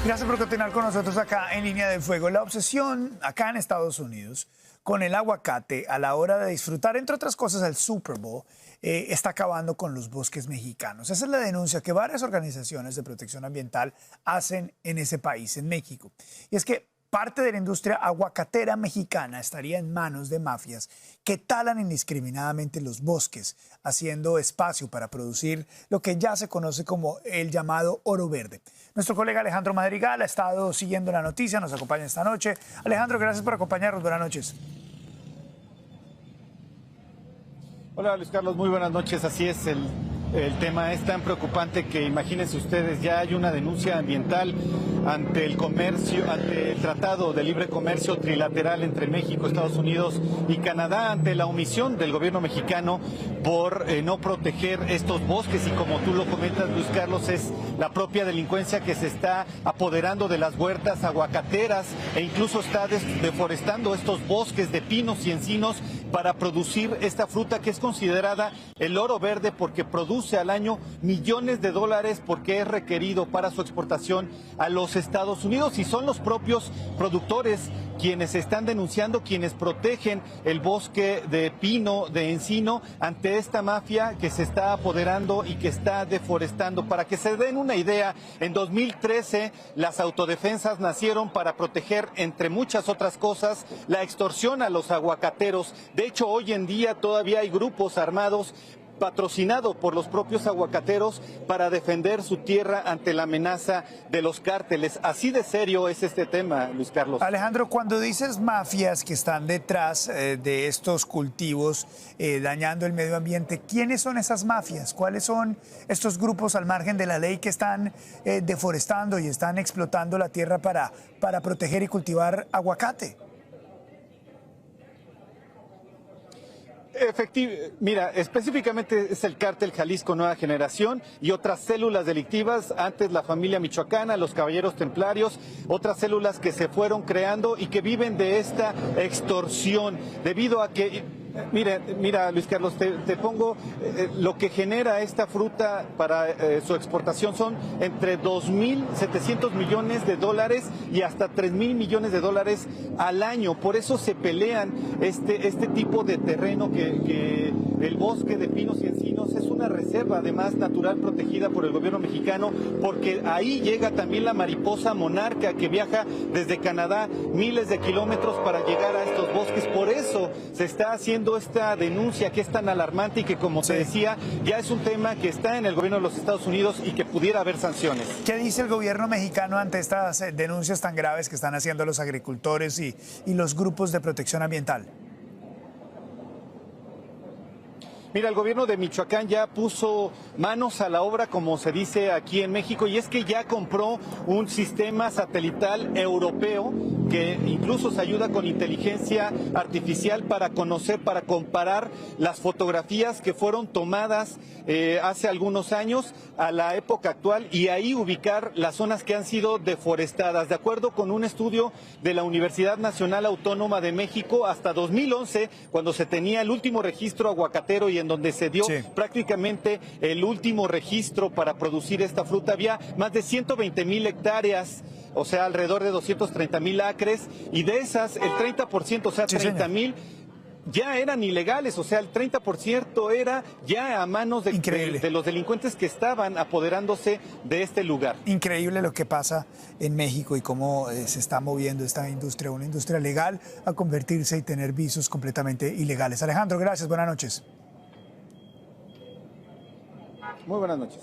Gracias por continuar con nosotros acá en Línea de Fuego. La obsesión acá en Estados Unidos con el aguacate a la hora de disfrutar, entre otras cosas, el Super Bowl, está acabando con los bosques mexicanos. Esa es la denuncia que varias organizaciones de protección ambiental hacen en ese país, en México. Y es que parte de la industria aguacatera mexicana estaría en manos de mafias que talan indiscriminadamente los bosques, haciendo espacio para producir lo que ya se conoce como el llamado oro verde. Nuestro colega Alejandro Madrigal ha estado siguiendo la noticia, nos acompaña esta noche. Alejandro, gracias por acompañarnos. Buenas noches. Hola Luis Carlos, muy buenas noches. Así es, el tema es tan preocupante que imagínense ustedes, ya hay una denuncia ambiental ante el comercio, ante el Tratado de Libre Comercio Trilateral entre México, Estados Unidos y Canadá, ante la omisión del gobierno mexicano por no proteger estos bosques. Y como tú lo comentas, Luis Carlos, es la propia delincuencia que se está apoderando de las huertas aguacateras e incluso está deforestando estos bosques de pinos y encinos para producir esta fruta que es considerada el oro verde porque produce al año millones de dólares, porque es requerido para su exportación a los Estados Unidos, y son los propios productores quienes están denunciando, quienes protegen el bosque de pino, de encino, ante esta mafia que se está apoderando y que está deforestando. Para que se den una idea, en 2013 las autodefensas nacieron para proteger, entre muchas otras cosas, la extorsión a los aguacateros. De hecho, hoy en día todavía hay grupos armados patrocinado por los propios aguacateros para defender su tierra ante la amenaza de los cárteles. Así de serio es este tema, Luis Carlos. Alejandro, cuando dices mafias que están detrás de estos cultivos dañando el medio ambiente, ¿quiénes son esas mafias? ¿Cuáles son estos grupos al margen de la ley que están deforestando y están explotando la tierra para proteger y cultivar aguacate? Mira, específicamente es el cártel Jalisco Nueva Generación y otras células delictivas, antes la familia michoacana, los caballeros templarios, otras células que se fueron creando y que viven de esta extorsión, debido a que... Mira, Luis Carlos, te pongo lo que genera esta fruta para su exportación son entre 2.700 millones de dólares y hasta 3.000 millones de dólares al año. Por eso se pelean este tipo de terreno que el bosque de pinos y encinos es una reserva, además natural, protegida por el gobierno mexicano, porque ahí llega también la mariposa monarca que viaja desde Canadá miles de kilómetros para llegar a estos bosques. Por eso se está haciendo esta denuncia que es tan alarmante y que, como te decía, ya es un tema que está en el gobierno de los Estados Unidos y que pudiera haber sanciones. ¿Qué dice el gobierno mexicano ante estas denuncias tan graves que están haciendo los agricultores y los grupos de protección ambiental? Mira, el gobierno de Michoacán ya puso manos a la obra, como se dice aquí en México, y es que ya compró un sistema satelital europeo que incluso se ayuda con inteligencia artificial para conocer, para comparar las fotografías que fueron tomadas hace algunos años a la época actual y ahí ubicar las zonas que han sido deforestadas. De acuerdo con un estudio de la Universidad Nacional Autónoma de México, hasta 2011, cuando se tenía el último registro aguacatero y en donde se dio prácticamente el último registro para producir esta fruta, había más de 120,000 hectáreas, o sea, alrededor de 230,000 acres, y de esas el 30%, o sea, 30,000 ya eran ilegales, o sea, el 30% era ya a manos de los delincuentes que estaban apoderándose de este lugar. Increíble lo que pasa en México y cómo se está moviendo esta industria, una industria legal, a convertirse y tener visos completamente ilegales. Alejandro, gracias, buenas noches. Muy buenas noches.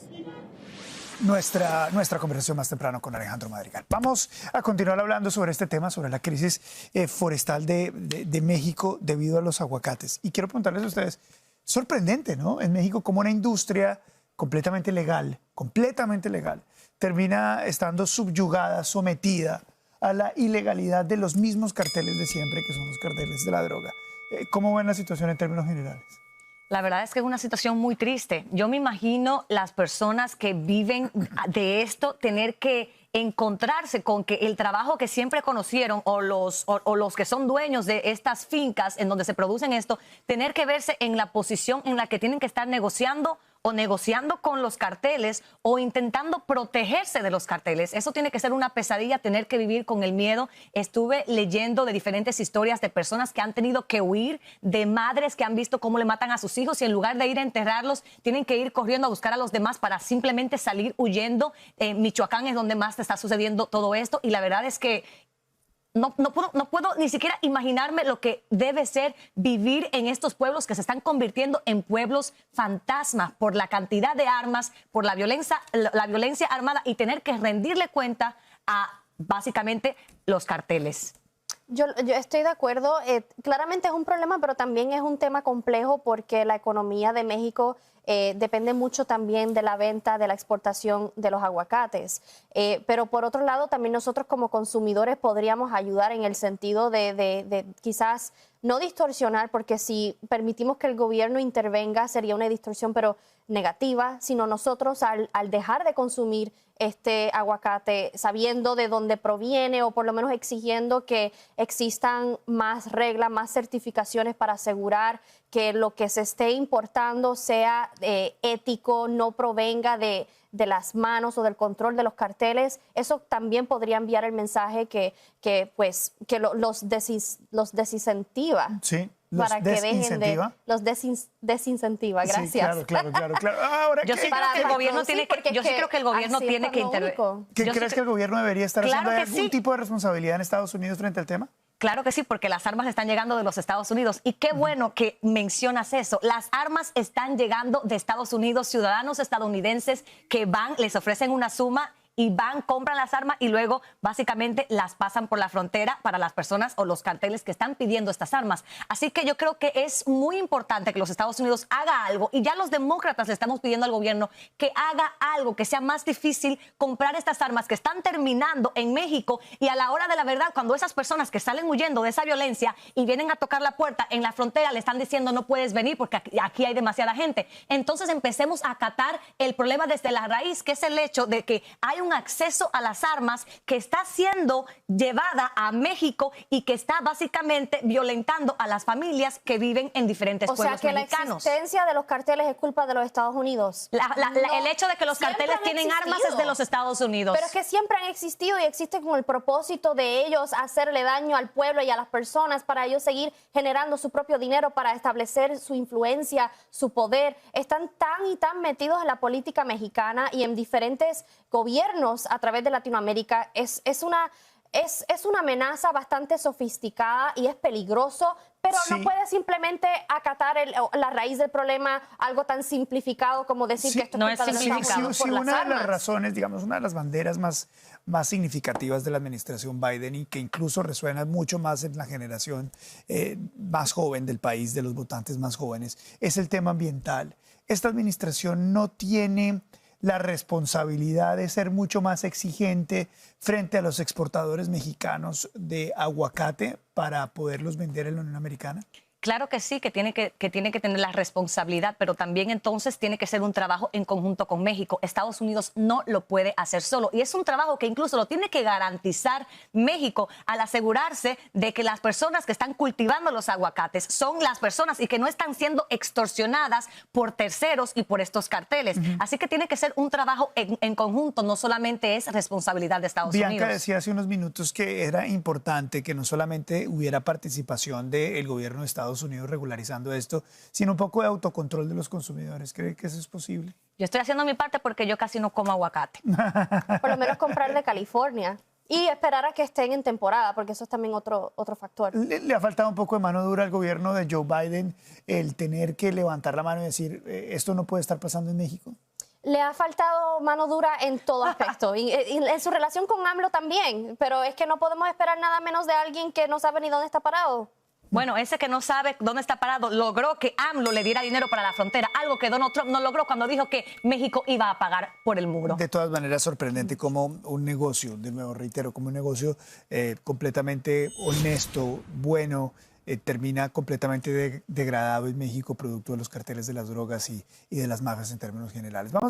Nuestra conversación más temprano con Alejandro Madrigal. Vamos a continuar hablando sobre este tema, sobre la crisis forestal de México debido a los aguacates. Y quiero preguntarles a ustedes, sorprendente, ¿no? En México, como una industria completamente legal, termina estando subyugada, sometida a la ilegalidad de los mismos carteles de siempre, que son los carteles de la droga. ¿Cómo ven la situación en términos generales? La verdad es que es una situación muy triste. Yo me imagino las personas que viven de esto tener que encontrarse con que el trabajo que siempre conocieron o los que son dueños de estas fincas en donde se producen esto, tener que verse en la posición en la que tienen que estar negociando o negociando con los carteles o intentando protegerse de los carteles. Eso tiene que ser una pesadilla, tener que vivir con el miedo. Estuve leyendo de diferentes historias de personas que han tenido que huir, de madres que han visto cómo le matan a sus hijos y en lugar de ir a enterrarlos, tienen que ir corriendo a buscar a los demás para simplemente salir huyendo. Michoacán es donde más está sucediendo todo esto y la verdad es que no puedo ni siquiera imaginarme lo que debe ser vivir en estos pueblos que se están convirtiendo en pueblos fantasmas por la cantidad de armas, por la violencia armada y tener que rendirle cuenta a básicamente los carteles. Yo estoy de acuerdo. Claramente es un problema, pero también es un tema complejo porque la economía de México depende mucho también de la venta, de la exportación de los aguacates. Pero por otro lado, también nosotros como consumidores podríamos ayudar en el sentido de quizás no distorsionar, porque si permitimos que el gobierno intervenga sería una distorsión, pero negativa, sino nosotros al dejar de consumir este aguacate sabiendo de dónde proviene o por lo menos exigiendo que existan más reglas, más certificaciones para asegurar que lo que se esté importando sea ético, no provenga de las manos o del control de los carteles, eso también podría enviar el mensaje que los desincentiva. Sí. Para que dejen de desincentiva, gracias. Sí, claro. Ahora, yo sí creo que el gobierno tiene que intervenir. ¿Qué crees que el gobierno debería estar haciendo? ¿Hay algún sí. tipo de responsabilidad en Estados Unidos frente al tema? Claro que sí, porque las armas están llegando de los Estados Unidos. Y qué bueno que mencionas eso. Las armas están llegando de Estados Unidos, ciudadanos estadounidenses que van, les ofrecen una suma y van, compran las armas y luego básicamente las pasan por la frontera para las personas o los carteles que están pidiendo estas armas. Así que yo creo que es muy importante que los Estados Unidos haga algo y ya los demócratas le estamos pidiendo al gobierno que haga algo, que sea más difícil comprar estas armas que están terminando en México y a la hora de la verdad, cuando esas personas que salen huyendo de esa violencia y vienen a tocar la puerta en la frontera le están diciendo no puedes venir porque aquí hay demasiada gente. Entonces empecemos a acatar el problema desde la raíz, que es el hecho de que hay un acceso a las armas que está siendo llevada a México y que está básicamente violentando a las familias que viven en diferentes pueblos mexicanos. O sea que la existencia de los carteles es culpa de los Estados Unidos. El hecho de que los carteles tienen armas es de los Estados Unidos. Pero es que siempre han existido y existen con el propósito de ellos hacerle daño al pueblo y a las personas para ellos seguir generando su propio dinero para establecer su influencia, su poder. Están tan y tan metidos en la política mexicana y en diferentes gobiernos a través de Latinoamérica. Es una amenaza bastante sofisticada y es peligroso, pero no puede simplemente acatar la raíz del problema, algo tan simplificado como decir que esto no es culpa es de los Estados Unidos por las una de armas. las razones, digamos, una de las banderas más significativas de la administración Biden y que incluso resuena mucho más en la generación más joven del país, de los votantes más jóvenes, es el tema ambiental. Esta administración no tiene la responsabilidad de ser mucho más exigente frente a los exportadores mexicanos de aguacate para poderlos vender en la Unión Americana? Claro que sí, que tiene que tener la responsabilidad, pero también entonces tiene que ser un trabajo en conjunto con México. Estados Unidos no lo puede hacer solo y es un trabajo que incluso lo tiene que garantizar México al asegurarse de que las personas que están cultivando los aguacates son las personas y que no están siendo extorsionadas por terceros y por estos carteles. Así que tiene que ser un trabajo en conjunto, no solamente es responsabilidad de Estados Unidos. Bianca decía hace unos minutos que era importante que no solamente hubiera participación del gobierno de Estados Unidos regularizando esto, sino un poco de autocontrol de los consumidores. ¿Cree que eso es posible? Yo estoy haciendo mi parte porque yo casi no como aguacate. Por lo menos comprar de California y esperar a que estén en temporada, porque eso es también otro factor. Le ha faltado un poco de mano dura al gobierno de Joe Biden el tener que levantar la mano y decir esto no puede estar pasando en México. Le ha faltado mano dura en todo aspecto, y en su relación con AMLO también, pero es que no podemos esperar nada menos de alguien que no sabe ni dónde está parado. Bueno, ese que no sabe dónde está parado logró que AMLO le diera dinero para la frontera, algo que Donald Trump no logró cuando dijo que México iba a pagar por el muro. De todas maneras, sorprendente como un negocio, de nuevo reitero, como un negocio completamente honesto, bueno, termina completamente degradado en México producto de los carteles de las drogas y de las mafias en términos generales. Vamos